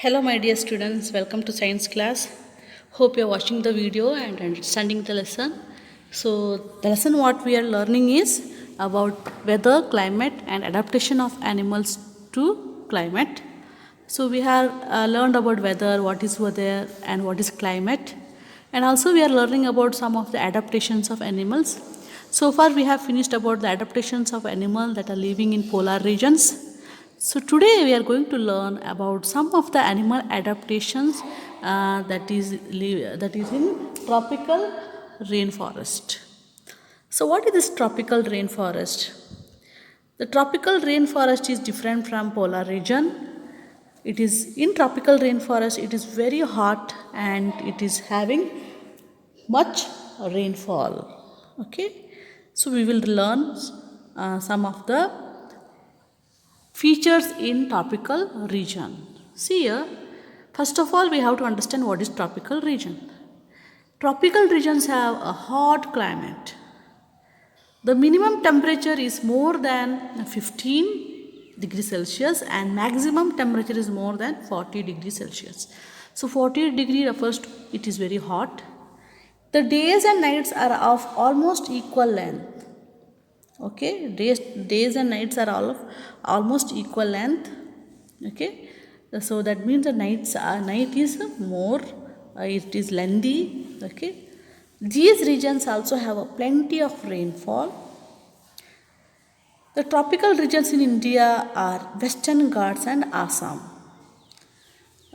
Hello my dear students, welcome to science class. Hope you are watching the video and understanding the lesson. So the lesson what we are learning is about weather, climate and adaptation of animals to climate. So we have learned about weather, what is weather and what is climate, and also we are learning about some of the adaptations of animals. So far we have finished about the adaptations of animals that are living in polar regions. So today we are going to learn about some of the animal adaptations that is in tropical rainforest. So what is this tropical rainforest? The tropical rainforest is different from polar region. It is in tropical rainforest. It is very hot and it is having much rainfall. Okay, so we will learn some of the features in tropical region. See here, first of all we have to understand what is tropical region. Tropical regions have a hot climate. The minimum temperature is more than 15 degrees Celsius and maximum temperature is more than 40 degrees Celsius. So 40 degree refers to it is very hot. The days and nights are of almost equal length. Okay, days and nights are all of almost equal length. Okay, so that means the night is more, it is lengthy. Okay, these regions also have a plenty of rainfall. The tropical regions in India are Western Ghats and Assam.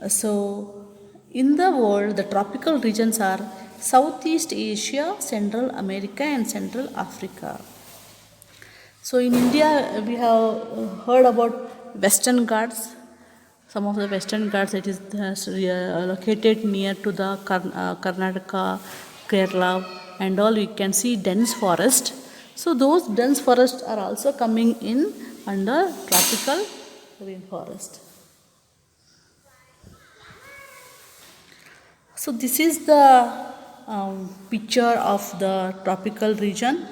So in the world the tropical regions are Southeast Asia, Central America and Central Africa. So in India we have heard about Western Ghats. Some of the Western Ghats it is located near to the Karnataka, Kerala and all. We can see dense forest. So those dense forests are also coming in under tropical rainforest. So this is the picture of the tropical region.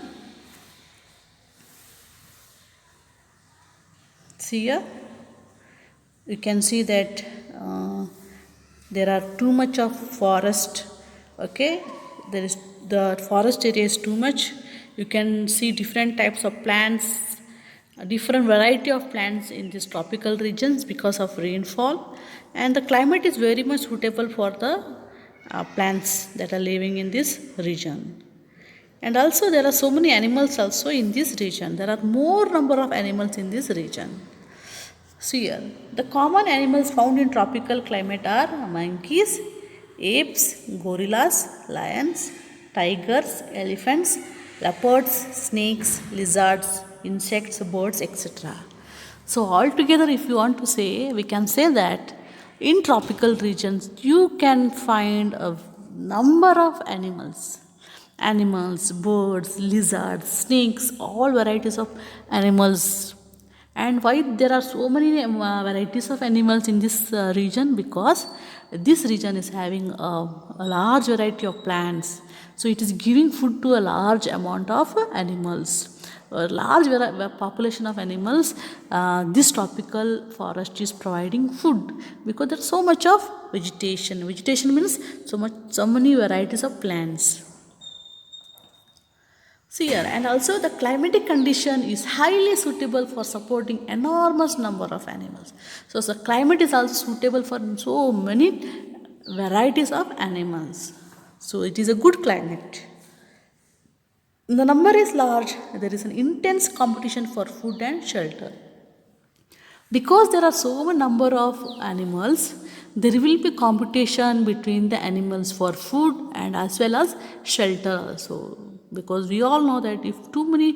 See here, you can see that there are too much of forest. Okay, there is the forest area is too much. You can see different types of plants, a different variety of plants in these tropical regions because of rainfall, and the climate is very much suitable for the plants that are living in this region. And also there are so many animals also in this region. There are more number of animals in this region. See here, the common animals found in tropical climate are monkeys, apes, gorillas, lions, tigers, elephants, leopards, snakes, lizards, insects, birds, etc. So altogether if you want to say, we can say that in tropical regions you can find a number of animals, birds, lizards, snakes, all varieties of animals. And why there are so many varieties of animals in this region? Because this region is having a large variety of plants. So it is giving food to a large amount of animals. A large population of animals, this tropical forest is providing food because there is so much of vegetation. Vegetation means so many varieties of plants. See here, and also the climatic condition is highly suitable for supporting enormous number of animals. So the climate is also suitable for so many varieties of animals. So it is a good climate. The number is large. There is an intense competition for food and shelter. Because there are so many number of animals, there will be competition between the animals for food and as well as shelter also. Because we all know that if too many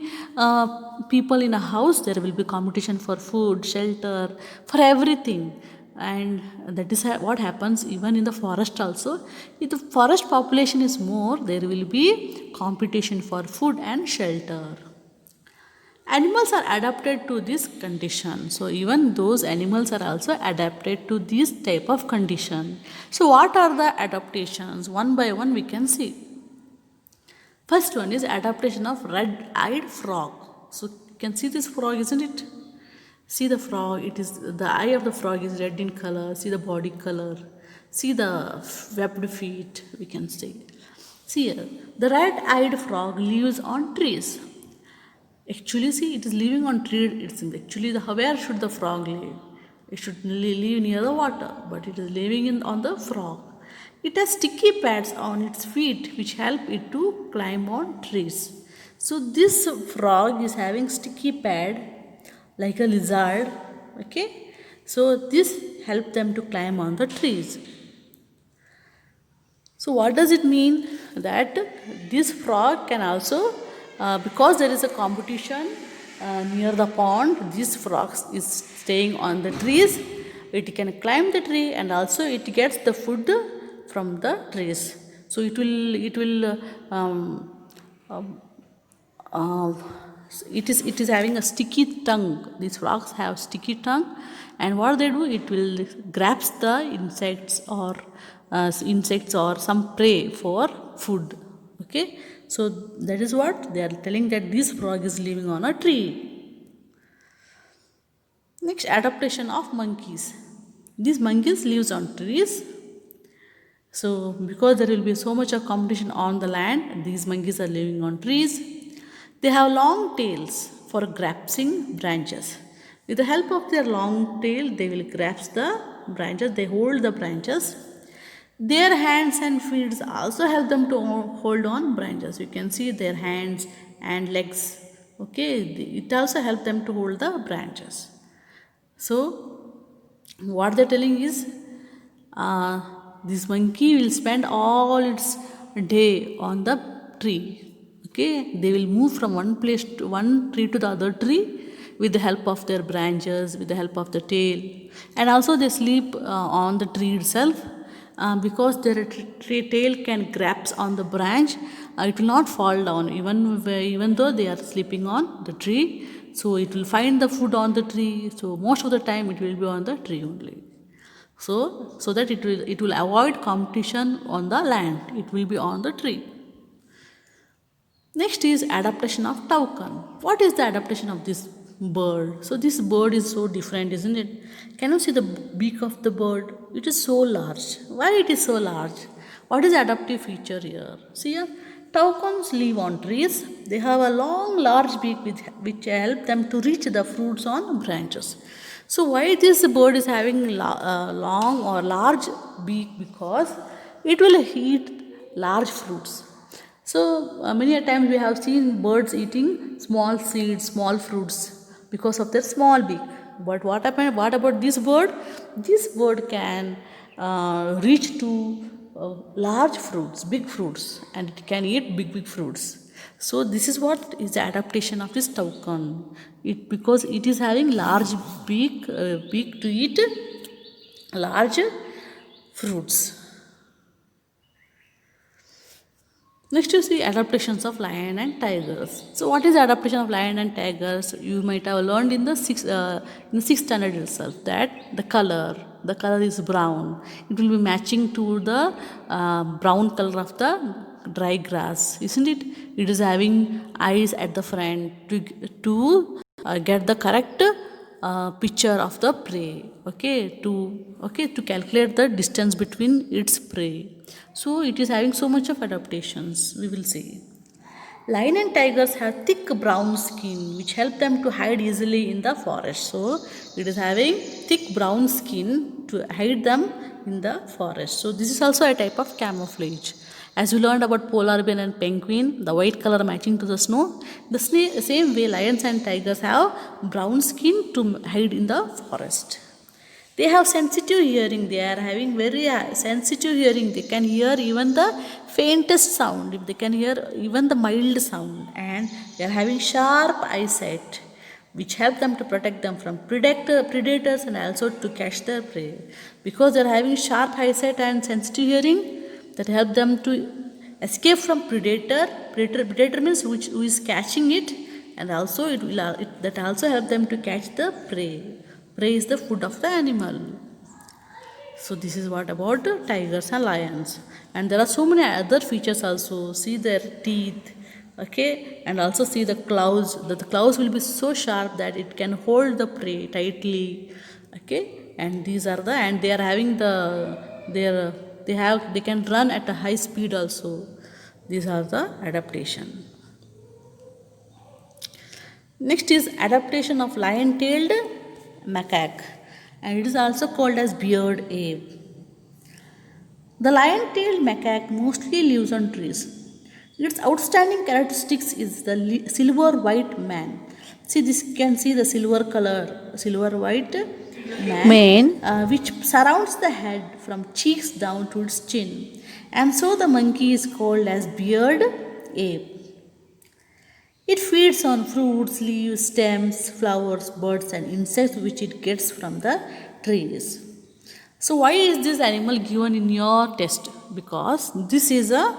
people in a house, there will be competition for food, shelter, for everything. And that is what happens even in the forest also. If the forest population is more, there will be competition for food and shelter. Animals are adapted to this condition. So even those animals are also adapted to this type of condition. So what are the adaptations? One by one we can see. First one is adaptation of red-eyed frog. So you can see this frog, isn't it? See the frog, it is the eye of the frog is red in color. See the body color. See the webbed feet, we can see. See here, the red-eyed frog lives on trees. Actually, see, it is living on tree. It's actually where should the frog live? It should live near the water, but it is living on the frog. It has sticky pads on its feet which help it to climb on trees. So this frog is having sticky pad like a lizard. Okay, so this helps them to climb on the trees. So what does it mean? That this frog can also, because there is a competition near the pond, this frog is staying on the trees. It can climb the tree and also it gets the food from the trees. So it will it is having a sticky tongue. These frogs have sticky tongue, and what they do, it will grabs the insects or some prey for food. Okay, so that is what they are telling, that this frog is living on a tree. Next, adaptation of monkeys. These monkeys lives on trees. So because there will be so much of competition on the land, these monkeys are living on trees. They have long tails for grasping branches. With the help of their long tail, they will grasp the branches. They hold the branches. Their hands and feet also help them to hold on branches. You can see their hands and legs. Okay, it also helps them to hold the branches. So what they're telling is, this monkey will spend all its day on the tree. Okay, they will move from one place to one tree to the other tree with the help of their branches, with the help of the tail, and also they sleep on the tree itself. Because their tail can grasp on the branch, it will not fall down even though they are sleeping on the tree. So it will find the food on the tree. So most of the time it will be on the tree only. So that it will avoid competition on the land. It will be on the tree. Next is adaptation of toucan. What is the adaptation of this bird? So this bird is so different, isn't it? Can you see the beak of the bird? It is so large. Why it is so large? What is the adaptive feature here? See here, toucans live on trees. They have a long, large beak which help them to reach the fruits on branches. So why this bird is having long or large beak? Because it will eat large fruits. So many a times we have seen birds eating small seeds, small fruits because of their small beak. But what happened? What about this bird? This bird can reach to large fruits, big fruits, and it can eat big fruits. So this is what is the adaptation of this toucan. Because it is having large beak to eat large fruits. Next you see adaptations of lion and tigers. So what is adaptation of lion and tigers? You might have learned in the sixth standard itself, that the color is brown. It will be matching to the brown color of the dry grass, isn't it? It is having eyes at the front to get the correct picture of the prey. To calculate the distance between its prey. So it is having so much of adaptations, we will see. Lion and tigers have thick brown skin which help them to hide easily in the forest. So it is having thick brown skin to hide them in the forest. So this is also a type of camouflage. As we learned about polar bear and penguin, the white color matching to the snow, the same way lions and tigers have brown skin to hide in the forest. They have sensitive hearing. They are having very sensitive hearing. They can hear even the faintest sound. They can hear even the mild sound. And they are having sharp eyesight, which help them to protect them from predators and also to catch their prey. Because they are having sharp eyesight and sensitive hearing, that help them to escape from predator. Predator means who is catching it, and also that also help them to catch the prey. Prey is the food of the animal. So this is what about tigers and lions. And there are so many other features also. See their teeth, Okay, and also see the claws. The claws will be so sharp that it can hold the prey tightly. Okay, and these are the, and they are having their they can run at a high speed also. These are the adaptation. Next is adaptation of lion-tailed macaque, and it is also called as beard ape. The lion-tailed macaque mostly lives on trees. Its outstanding characteristics is the silver white man. See this, you can see the silver color, silver white man, which surrounds the head from cheeks down to its chin, and so the monkey is called as beard ape. It feeds on fruits, leaves, stems, flowers, birds, and insects which it gets from the trees. So, why is this animal given in your test? Because this is a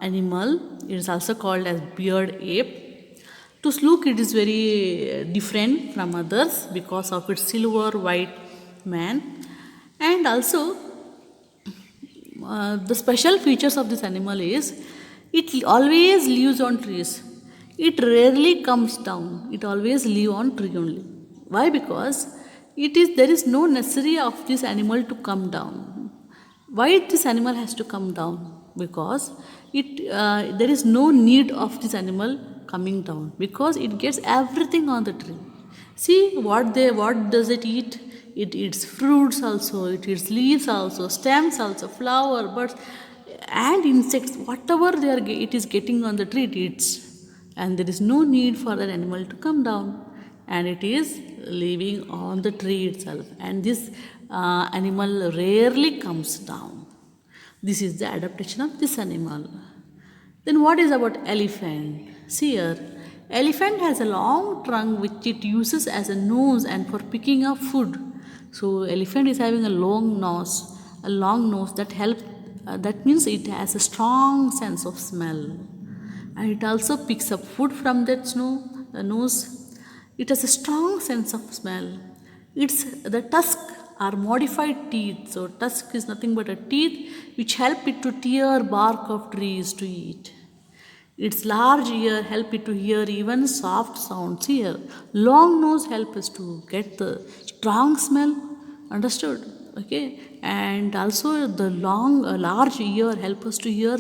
animal. It is also called as beard ape. To look, it is very different from others because of its silver white man, and also the special features of this animal is it always lives on trees. It rarely comes down. It always live on tree only. Why? Because there is no necessity of this animal to come down. Why this animal has to come down? Because there is no need of this animal coming down, because it gets everything on the tree. See what does it eat? It eats fruits also, it eats leaves also, stems also, flower, birds, and insects. Whatever it is getting on the tree, it eats, and there is no need for that animal to come down, and it is living on the tree itself. And this animal rarely comes down. This is the adaptation of this animal. Then what is about elephant? See here, elephant has a long trunk which it uses as a nose and for picking up food. So elephant is having a long nose that helps. That means it has a strong sense of smell, and it also picks up food from that nose. It has a strong sense of smell. The tusk are modified teeth. So tusk is nothing but a teeth which help it to tear bark of trees to eat. Its large ear help it to hear even soft sounds here. Long nose help us to get the strong smell. Understood? Okay. And also the large ear help us to hear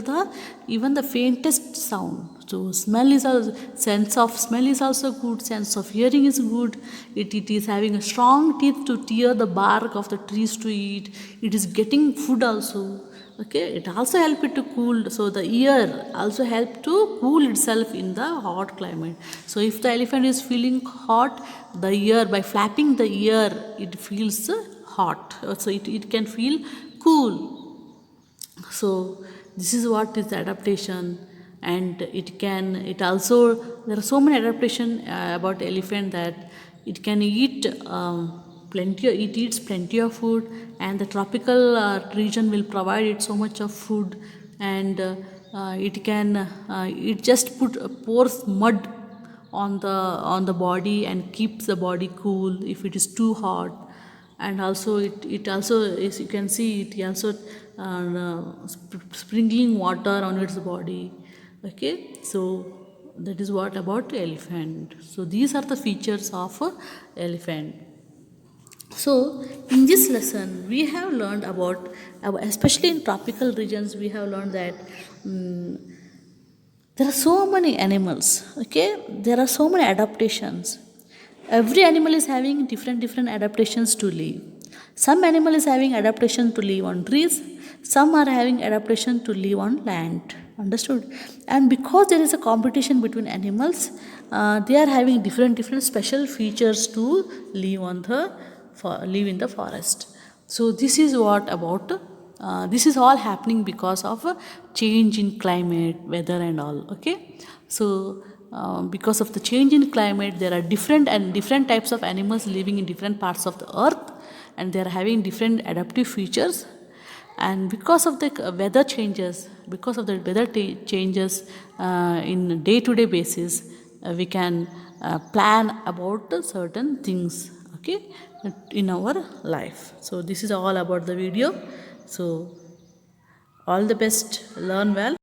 even the faintest sound. So sense of smell is also good. Sense of hearing is good. It is having a strong teeth to tear the bark of the trees to eat. It is getting food also. Okay, it also help it to cool. So the ear also help to cool itself in the hot climate. So if the elephant is feeling hot, the ear, by flapping the ear, it feels hot. So it can feel cool. So this is what is the adaptation, and it also, there are so many adaptation about elephant that it can eat it eats plenty of food, and the tropical region will provide it so much of food, and it just pours mud on the body and keeps the body cool if it is too hot. And also it also is, you can see it also sprinkling water on its body. Okay, so that is what about elephant. So these are the features of elephant. So, in this lesson, we have learned about, especially in tropical regions, we have learned that there are so many animals, okay? There are so many adaptations. Every animal is having different adaptations to live. Some animal is having adaptation to live on trees, some are having adaptation to live on land. Understood? And because there is a competition between animals, they are having different special features to live in the forest. So this is what about this is all happening because of a change in climate, weather, and all. Okay, so because of the change in climate, there are different types of animals living in different parts of the earth, and they are having different adaptive features. And because of the weather changes, in day-to-day basis, we can plan about certain things, okay, in our life. So this is all about the video. So all the best, learn well.